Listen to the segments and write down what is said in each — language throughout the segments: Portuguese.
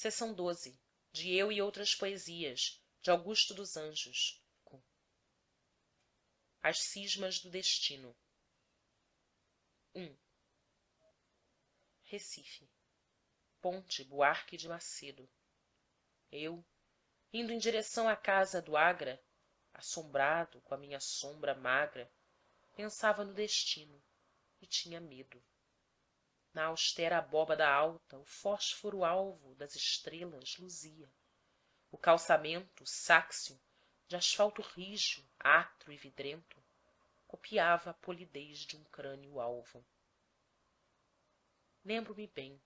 Seção 12, de Eu e Outras Poesias, de Augusto dos Anjos. As Cismas do Destino. 1. Recife. Ponte Buarque de Macedo. Eu, indo em direção à casa do Agra, assombrado com a minha sombra magra, pensava no destino e tinha medo. Na austera abóbada alta, o fósforo alvo das estrelas luzia. O calçamento sáxeo, de asfalto rijo, atro e vidrento, copiava a polidez de um crânio alvo. Lembro-me bem,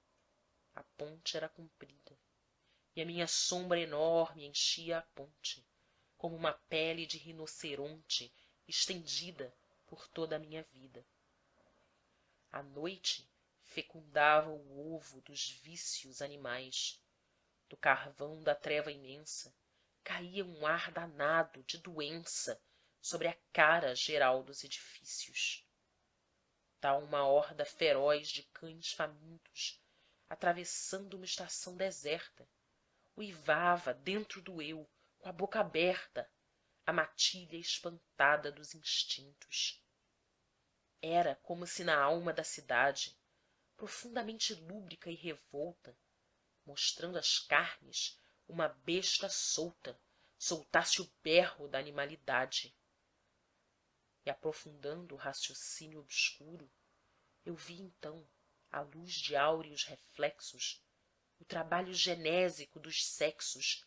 a ponte era comprida, e a minha sombra enorme enchia a ponte, como uma pele de rinoceronte estendida por toda a minha vida. A noite fecundava o ovo dos vícios animais. Do carvão da treva imensa caía um ar danado de doença sobre a cara geral dos edifícios. Tal uma horda feroz de cães famintos, atravessando uma estação deserta, uivava dentro do eu, com a boca aberta, a matilha espantada dos instintos. Era como se na alma da cidade, profundamente lúbrica e revolta, mostrando as carnes, uma besta solta soltasse o berro da animalidade. E aprofundando o raciocínio obscuro, eu vi então, à luz de áureos reflexos, o trabalho genésico dos sexos,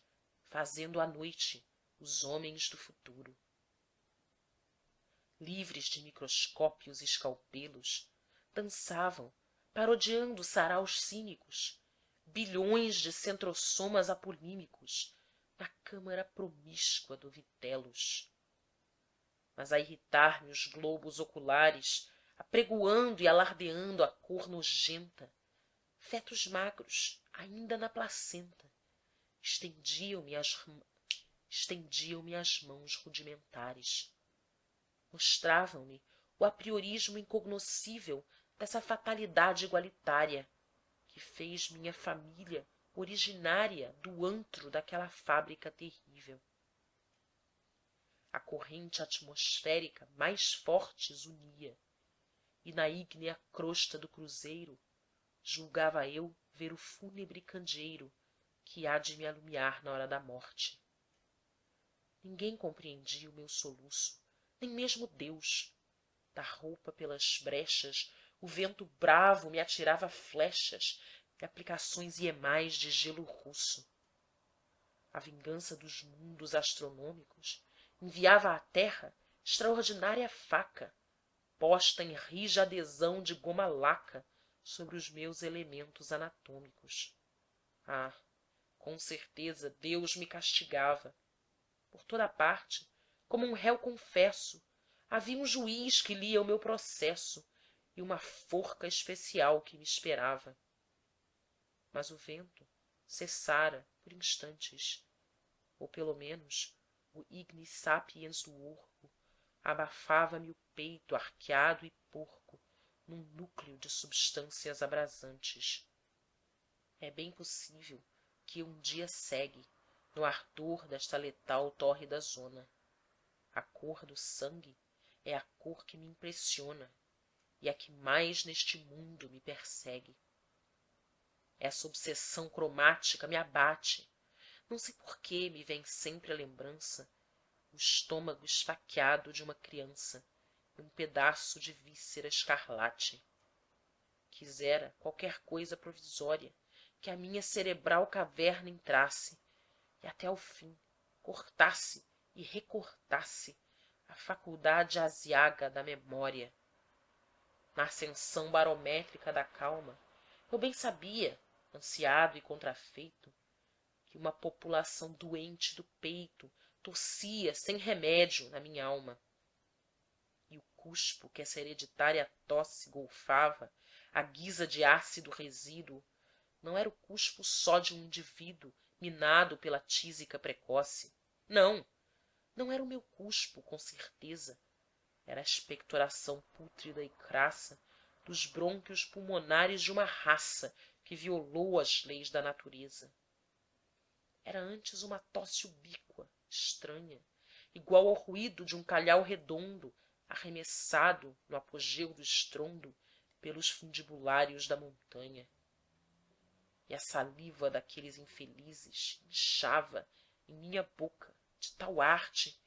fazendo à noite os homens do futuro. Livres de microscópios e escalpelos, dançavam, parodiando saraus cínicos, bilhões de centrosomas apolímicos na câmara promíscua do vitelos. Mas a irritar-me os globos oculares, apregoando e alardeando a cor nojenta, fetos magros, ainda na placenta, estendiam-me as mãos rudimentares. Mostravam-me o apriorismo incognoscível dessa fatalidade igualitária que fez minha família originária do antro daquela fábrica terrível. A corrente atmosférica mais forte os unia, e na ígnea crosta do cruzeiro julgava eu ver o fúnebre candeeiro que há de me alumiar na hora da morte. Ninguém compreendia o meu soluço, nem mesmo Deus. Da roupa pelas brechas o vento bravo me atirava flechas e aplicações hiemais de gelo russo. A vingança dos mundos astronômicos enviava à terra extraordinária faca, posta em rija adesão de goma laca sobre os meus elementos anatômicos. Ah, com certeza Deus me castigava. Por toda a parte, como um réu confesso, havia um juiz que lia o meu processo e uma forca especial que me esperava. Mas o vento cessara por instantes, ou pelo menos o ignis sapiens do orco abafava-me o peito arqueado e porco num núcleo de substâncias abrasantes. É bem possível que um dia segue no ardor desta letal tórrida zona. A cor do sangue é a cor que me impressiona e a que mais neste mundo me persegue. Essa obsessão cromática me abate. Não sei por que me vem sempre à lembrança o estômago esfaqueado de uma criança e um pedaço de víscera escarlate. Quisera qualquer coisa provisória que a minha cerebral caverna entrasse e até ao fim cortasse e recortasse a faculdade aziaga da memória. Na ascensão barométrica da calma, eu bem sabia, ansiado e contrafeito, que uma população doente do peito tossia sem remédio na minha alma. E o cuspo que essa hereditária tosse golfava, à guisa de ácido resíduo, não era o cuspo só de um indivíduo minado pela tísica precoce. Não, não era o meu cuspo, com certeza. Era a expectoração pútrida e crassa dos brônquios pulmonares de uma raça que violou as leis da natureza. era antes uma tosse ubíqua, estranha, igual ao ruído de um calhau redondo arremessado no apogeu do estrondo pelos fundibulários da montanha. E a saliva daqueles infelizes inchava em minha boca de tal arte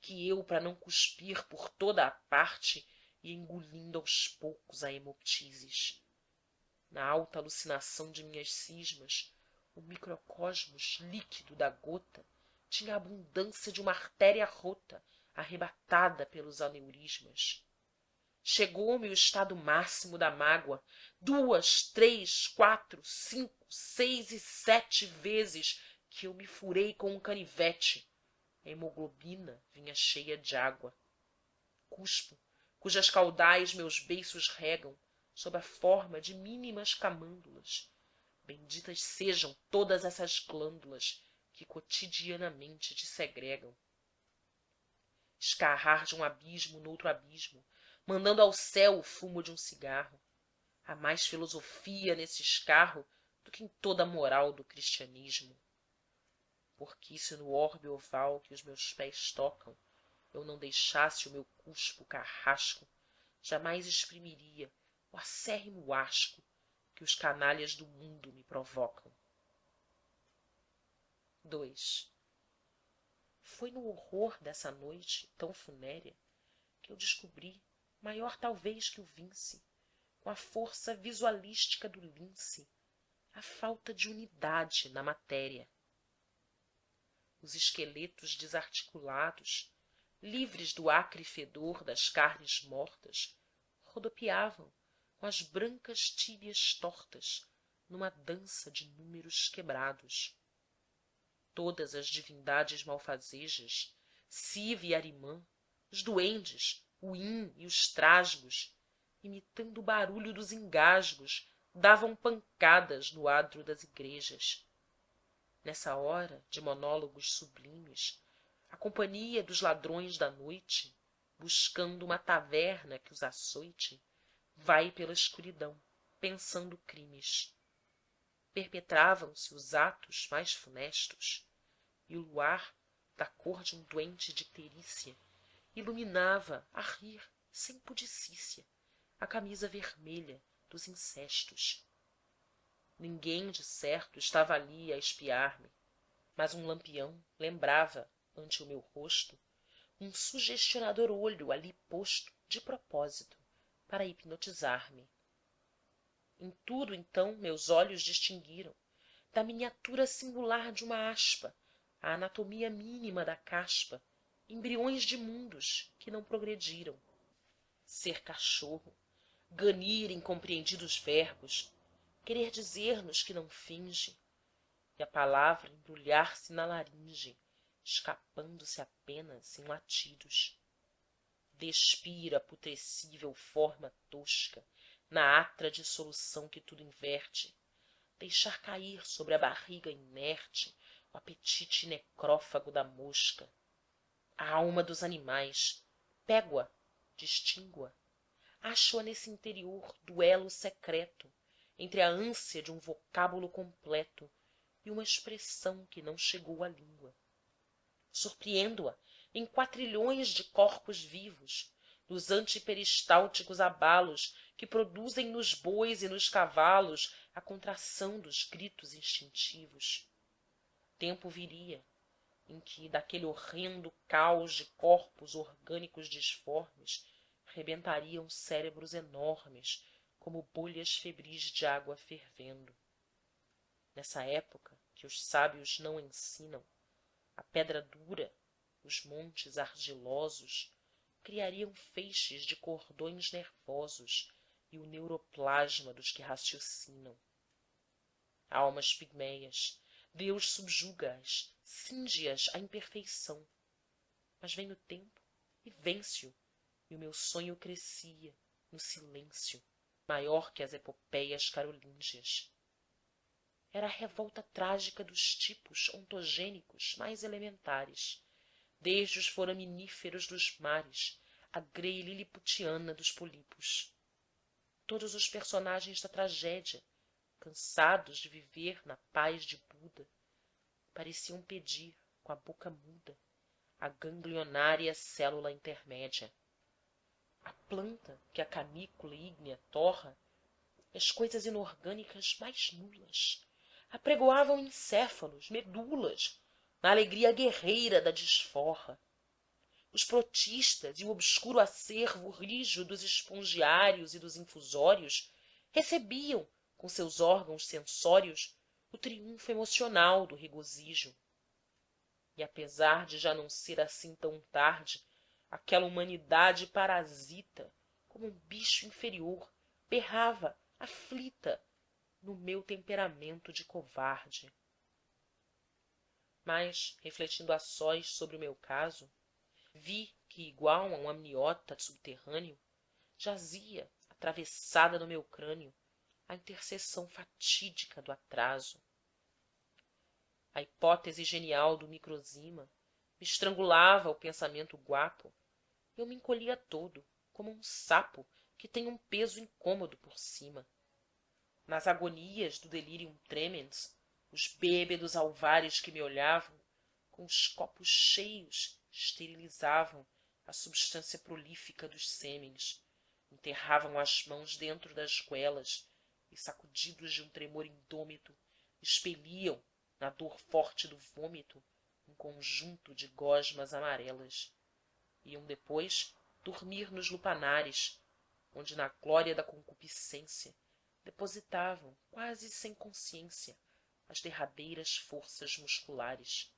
que eu, para não cuspir por toda a parte, ia engolindo aos poucos a hemoptises. Na alta alucinação de minhas cismas, o microcosmos líquido da gota tinha a abundância de uma artéria rota arrebatada pelos aneurismas. Chegou-me o estado máximo da mágoa 2, 3, 4, 5, 6 e 7 vezes que eu me furei com um canivete. A hemoglobina vinha cheia de água. Cuspo, cujas caudais meus beiços regam, sob a forma de mínimas camândulas. Benditas sejam todas essas glândulas que cotidianamente te segregam. Escarrar de um abismo noutro abismo, mandando ao céu o fumo de um cigarro. Há mais filosofia nesse escarro do que em toda a moral do cristianismo. Porque se no orbe oval que os meus pés tocam eu não deixasse o meu cuspo carrasco, jamais exprimiria o acérrimo asco que os canalhas do mundo me provocam. 2. Foi no horror dessa noite tão funérea que eu descobri, maior talvez que o Vince, com a força visualística do lince, a falta de unidade na matéria. Os esqueletos desarticulados, livres do acre fedor das carnes mortas, rodopiavam com as brancas tíbias tortas numa dança de números quebrados. Todas as divindades malfazejas, Siva e Arimã, os duendes, o In e os trasgos, imitando o barulho dos engasgos, davam pancadas no adro das igrejas. Nessa hora de monólogos sublimes, a companhia dos ladrões da noite, buscando uma taverna que os açoite, vai pela escuridão, pensando crimes. Perpetravam-se os atos mais funestos, e o luar, da cor de um doente de icterícia, iluminava a rir sem pudicícia a camisa vermelha dos incestos. Ninguém, de certo, estava ali a espiar-me, mas um lampião lembrava, ante o meu rosto, um sugestionador olho ali posto de propósito para hipnotizar-me. Em tudo, então, meus olhos distinguiram, da miniatura singular de uma aspa à anatomia mínima da caspa, embriões de mundos que não progrediram. Ser cachorro, ganir incompreendidos verbos, querer dizer-nos que não finge, e a palavra embrulhar-se na laringe, escapando-se apenas em latidos. Despir a putrescível forma tosca na atra dissolução que tudo inverte, deixar cair sobre a barriga inerte o apetite necrófago da mosca. A alma dos animais, pego-a, distingo-a, acho-a nesse interior duelo secreto entre a ânsia de um vocábulo completo e uma expressão que não chegou à língua. Surpreendo-a em quatrilhões de corpos vivos, nos antiperistálticos abalos que produzem nos bois e nos cavalos a contração dos gritos instintivos. Tempo viria em que, daquele horrendo caos de corpos orgânicos disformes, rebentariam cérebros enormes como bolhas febris de água fervendo. Nessa época que os sábios não ensinam, a pedra dura, os montes argilosos, criariam feixes de cordões nervosos e o neuroplasma dos que raciocinam. Almas pigmeias, Deus subjuga-as, cinge-as à imperfeição. Mas vem o tempo e vence-o, e o meu sonho crescia, no silêncio, maior que as epopéias carolíngias. Era a revolta trágica dos tipos ontogênicos mais elementares, desde os foraminíferos dos mares à grei liliputiana dos polipos. Todos os personagens da tragédia, cansados de viver na paz de Buda, pareciam pedir, com a boca muda, a ganglionária célula intermédia. A planta que a canícula ígnea torra, e as coisas inorgânicas mais nulas, apregoavam encéfalos, medulas, na alegria guerreira da desforra. Os protistas e o obscuro acervo rijo dos espongiários e dos infusórios recebiam, com seus órgãos sensórios, o triunfo emocional do regozijo. E apesar de já não ser assim tão tarde, aquela humanidade parasita, como um bicho inferior, berrava, aflita, no meu temperamento de covarde. Mas, refletindo a sós sobre o meu caso, vi que, igual a um amniota subterrâneo, jazia, atravessada no meu crânio, a interseção fatídica do atraso. A hipótese genial do microzima me estrangulava o pensamento guapo e eu me encolhia todo, como um sapo que tem um peso incômodo por cima. Nas agonias do delirium tremens, os bêbedos alvares que me olhavam, com os copos cheios, esterilizavam a substância prolífica dos sêmens, enterravam as mãos dentro das goelas e, sacudidos de um tremor indômito, expeliam, na dor forte do vômito, um conjunto de gosmas amarelas. Iam depois dormir nos lupanares, onde, na glória da concupiscência, depositavam, quase sem consciência, as derradeiras forças musculares.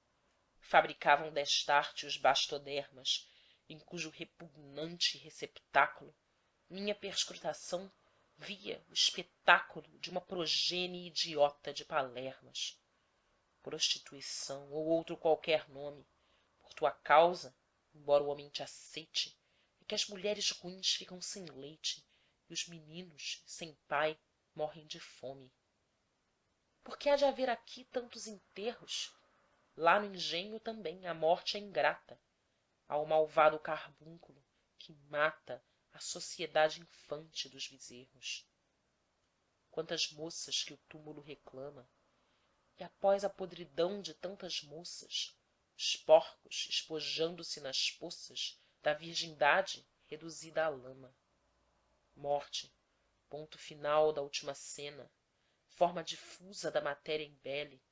Fabricavam destarte os bastodermas, em cujo repugnante receptáculo minha perscrutação via o espetáculo de uma progênie idiota de palermas. Prostituição ou outro qualquer nome, por tua causa, embora o homem te aceite, é que as mulheres ruins ficam sem leite e os meninos, sem pai, morrem de fome. Por que há de haver aqui tantos enterros? Lá no engenho também a morte é ingrata ao malvado carbúnculo que mata a sociedade infante dos bezerros. Quantas moças que o túmulo reclama, e após a podridão de tantas moças, os porcos espojando-se nas poças da virgindade reduzida à lama. Morte, ponto final da última cena, forma difusa da matéria embele,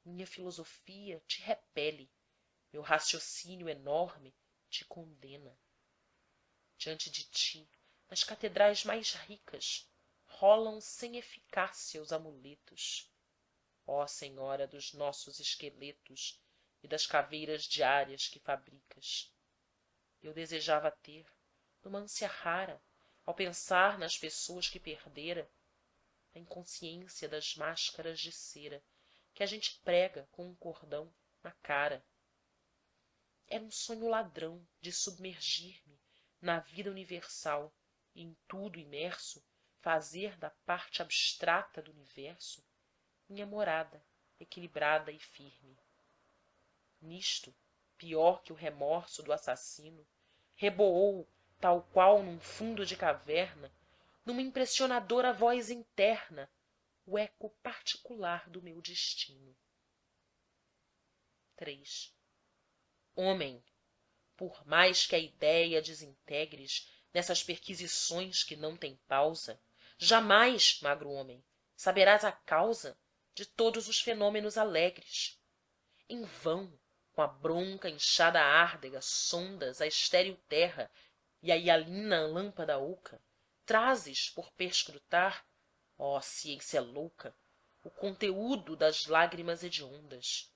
minha filosofia te repele, meu raciocínio enorme te condena. Diante de ti, nas catedrais mais ricas, rolam sem eficácia os amuletos. Ó Senhora dos nossos esqueletos e das caveiras diárias que fabricas! Eu desejava ter, numa ânsia rara, ao pensar nas pessoas que perdera, a inconsciência das máscaras de cera que a gente prega com um cordão na cara. Era um sonho ladrão de submergir-me na vida universal e, em tudo imerso, fazer da parte abstrata do universo minha morada equilibrada e firme. Nisto, pior que o remorso do assassino, reboou, tal qual num fundo de caverna, numa impressionadora voz interna, o eco particular do meu destino. 3. Homem, por mais que a idéia desintegres nessas perquisições que não têm pausa, jamais, magro homem, saberás a causa de todos os fenômenos alegres. Em vão, com a bronca enxada árdega, sondas a estéril terra e a hialina lâmpada oca, trazes por perscrutar, ó ciência louca, o conteúdo das lágrimas hediondas.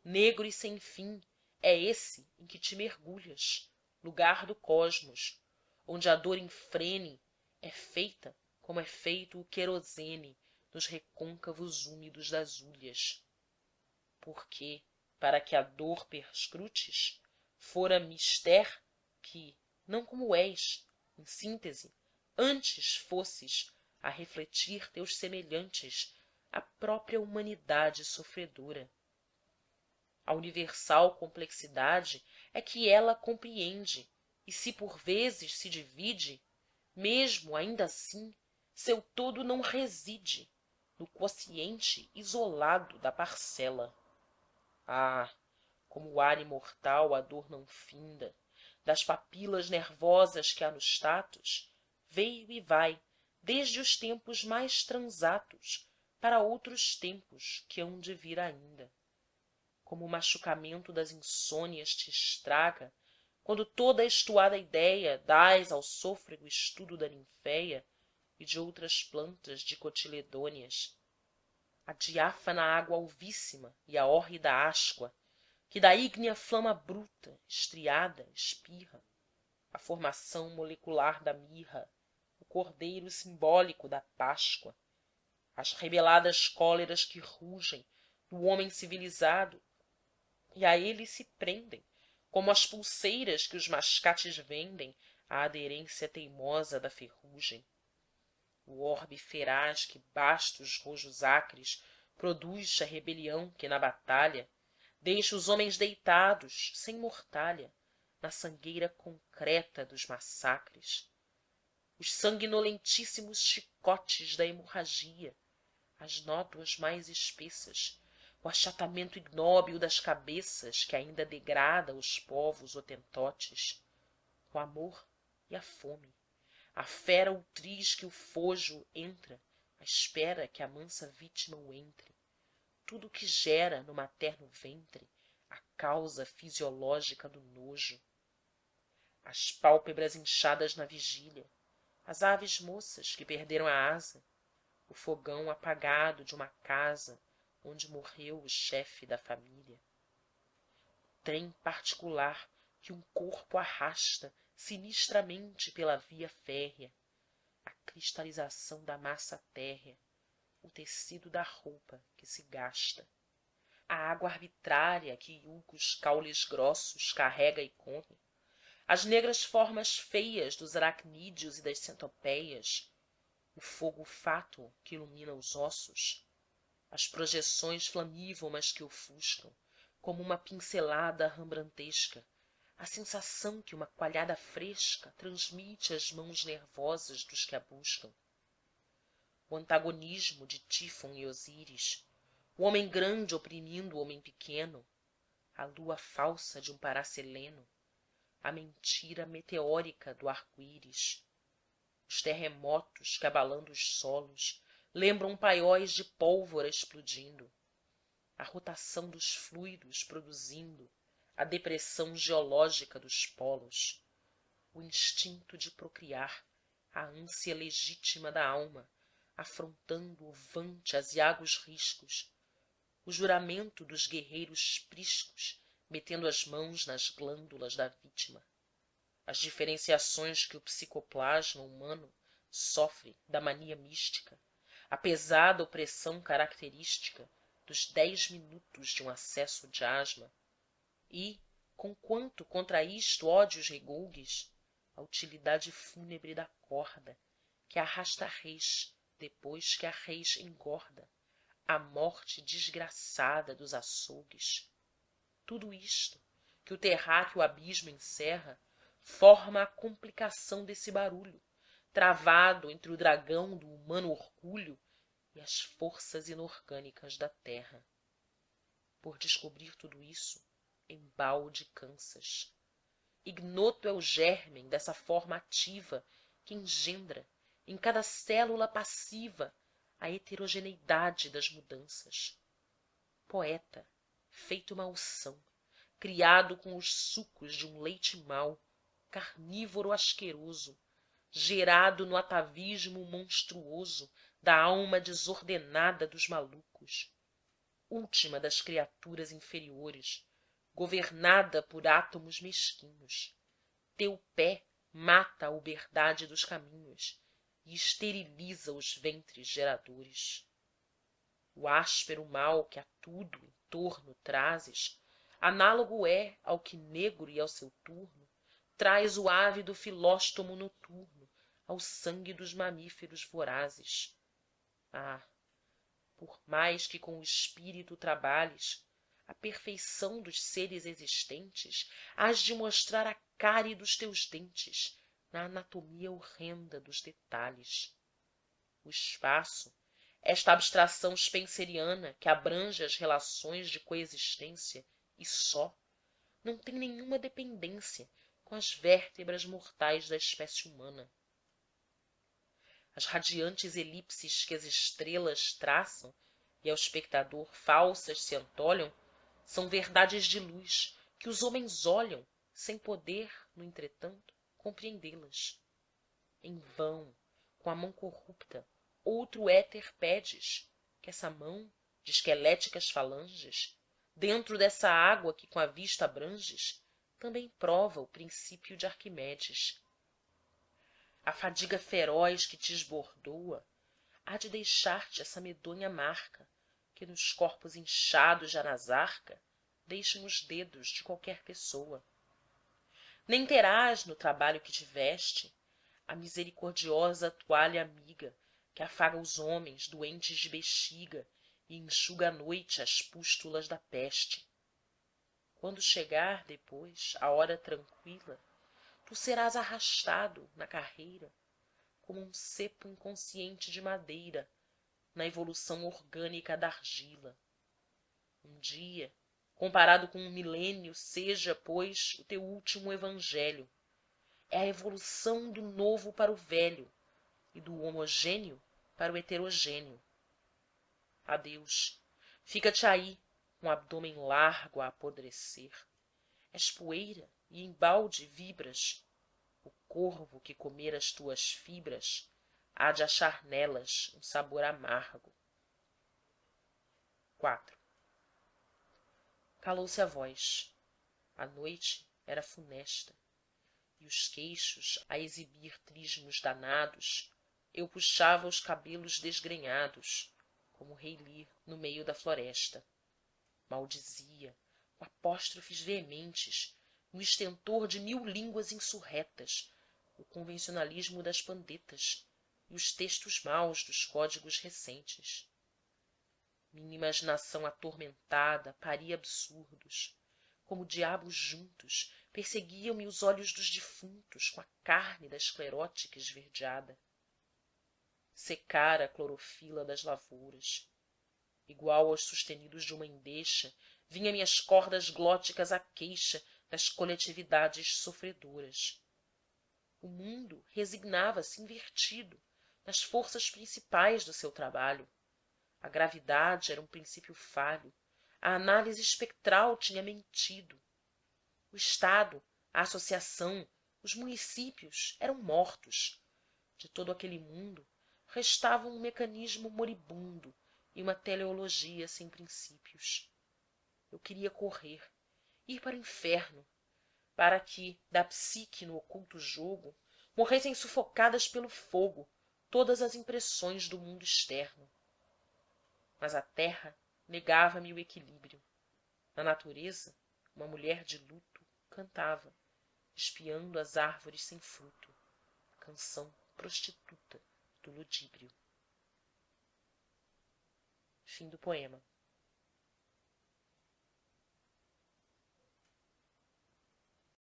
Negro e sem fim é esse em que te mergulhas, lugar do cosmos, onde a dor infrene é feita como é feito o querosene nos recôncavos úmidos das hulhas. Porque, para que a dor perscrutes, fora mister que, não como és, em síntese, antes fosses a refletir teus semelhantes a própria humanidade sofredora. A universal complexidade é que ela compreende, e se por vezes se divide, mesmo ainda assim seu todo não reside no quociente isolado da parcela. Ah, como o ar imortal a dor não finda, das papilas nervosas que há nos tatos, veio e vai, desde os tempos mais transatos, para outros tempos que hão de vir ainda. Como o machucamento das insônias te estraga, quando toda a estuada idéia dás ao sôfrego estudo da ninféia e de outras plantas dicotiledôneas. A diáfana água alvíssima e a hórrida áscua, que da ígnea flama bruta, estriada, espirra, a formação molecular da mirra, o cordeiro simbólico da Páscoa, as rebeladas cóleras que rugem no homem civilizado e a ele se prendem, como as pulseiras que os mascates vendem à aderência teimosa da ferrugem. O orbe feraz que bastos rojos acres produz a rebelião que na batalha deixa os homens deitados, sem mortalha, na sangueira concreta dos massacres. Os sanguinolentíssimos chicotes da hemorragia, as nódoas mais espessas, o achatamento ignóbil das cabeças que ainda degrada os povos hotentotes, o amor e a fome, a fera ultriz que o fojo entra à espera que a mansa vítima o entre, tudo o que gera no materno ventre a causa fisiológica do nojo. As pálpebras inchadas na vigília, as aves moças que perderam a asa, o fogão apagado de uma casa onde morreu o chefe da família. Trem particular que um corpo arrasta sinistramente pela via férrea, a cristalização da massa térrea, o tecido da roupa que se gasta. A água arbitrária que iulcos caules grossos carrega e come, as negras formas feias dos aracnídeos e das centopéias, o fogo fátuo que ilumina os ossos, as projeções flamívomas que ofuscam, como uma pincelada rembrandtesca, a sensação que uma coalhada fresca transmite às mãos nervosas dos que a buscam. O antagonismo de Tífon e Osíris, o homem grande oprimindo o homem pequeno, a lua falsa de um Paraceleno, a mentira meteórica do arco-íris, os terremotos que abalando os solos lembram paióis de pólvora explodindo, a rotação dos fluidos produzindo a depressão geológica dos polos, o instinto de procriar, a ânsia legítima da alma afrontando ovante aziagos riscos, o juramento dos guerreiros priscos metendo as mãos nas glândulas da vítima, as diferenciações que o psicoplasma humano sofre da mania mística, a pesada opressão característica dos 10 minutos de um acesso de asma e, conquanto contra isto ódios regougues, a utilidade fúnebre da corda que arrasta a rês depois que a rês engorda, a morte desgraçada dos açougues. Tudo isto, que o terráqueo abismo encerra, forma a complicação desse barulho, travado entre o dragão do humano orgulho e as forças inorgânicas da terra. Por descobrir tudo isso, embalde cansas. Ignoto é o gérmen dessa forma ativa que engendra, em cada célula passiva, a heterogeneidade das mudanças. Poeta, feito malsão, criado com os sucos de um leite mau, carnívoro asqueroso, gerado no atavismo monstruoso da alma desordenada dos malucos, última das criaturas inferiores, governada por átomos mesquinhos, teu pé mata a uberdade dos caminhos e esteriliza os ventres geradores. O áspero mal que a tudo em torno trazes, análogo é ao que negro e ao seu turno traz o ávido filóstomo noturno ao sangue dos mamíferos vorazes. Ah, por mais que com o espírito trabalhes, a perfeição dos seres existentes hás de mostrar a cárie dos teus dentes na anatomia horrenda dos detalhes. O espaço esta abstração spenceriana que abrange as relações de coexistência e só, não tem nenhuma dependência com as vértebras mortais da espécie humana. As radiantes elipses que as estrelas traçam e ao espectador falsas se antolham são verdades de luz que os homens olham sem poder, no entretanto, compreendê-las. Em vão, com a mão corrupta, outro éter pedes, que essa mão, de esqueléticas falanges, dentro dessa água que com a vista abranges, também prova o princípio de Arquimedes. A fadiga feroz que te esbordoa há de deixar-te essa medonha marca que nos corpos inchados já nas arca deixam os dedos de qualquer pessoa. Nem terás no trabalho que tiveste a misericordiosa toalha amiga que afaga os homens doentes de bexiga e enxuga à noite as pústulas da peste. Quando chegar depois a hora tranqüila, tu serás arrastado na carreira como um cepo inconsciente de madeira na evolução orgânica da argila. Um dia, comparado com um milênio, seja, pois, o teu último evangelho. É a evolução do novo para o velho e do homogêneo para o heterogêneo. Adeus, fica-te aí, com o abdômen largo a apodrecer. És poeira e embalde vibras. O corvo que comer as tuas fibras há de achar nelas um sabor amargo. 4. Calou-se a voz. A noite era funesta. E os queixos a exibir trismos danados, eu puxava os cabelos desgrenhados, como rei Lear no meio da floresta. Maldizia, com apóstrofes veementes, no estentor de 1000 línguas insurretas, o convencionalismo das pandetas e os textos maus dos códigos recentes. Minha imaginação atormentada paria absurdos. Como diabos juntos, perseguiam-me os olhos dos defuntos com a carne da esclerótica esverdeada. Secara a clorofila das lavouras. Igual aos sustenidos de uma endecha, vinha-me as cordas glóticas à queixa das coletividades sofredoras. O mundo resignava-se invertido nas forças principais do seu trabalho. A gravidade era um princípio falho, a análise espectral tinha mentido. O Estado, a associação, os municípios eram mortos. De todo aquele mundo restava um mecanismo moribundo e uma teleologia sem princípios. Eu queria correr, ir para o inferno, para que, da psique no oculto jogo, morressem sufocadas pelo fogo todas as impressões do mundo externo. Mas a terra negava-me o equilíbrio. Na natureza, uma mulher de luto cantava, espiando as árvores sem fruto, canção prostituta do ludíbrio. Fim do poema.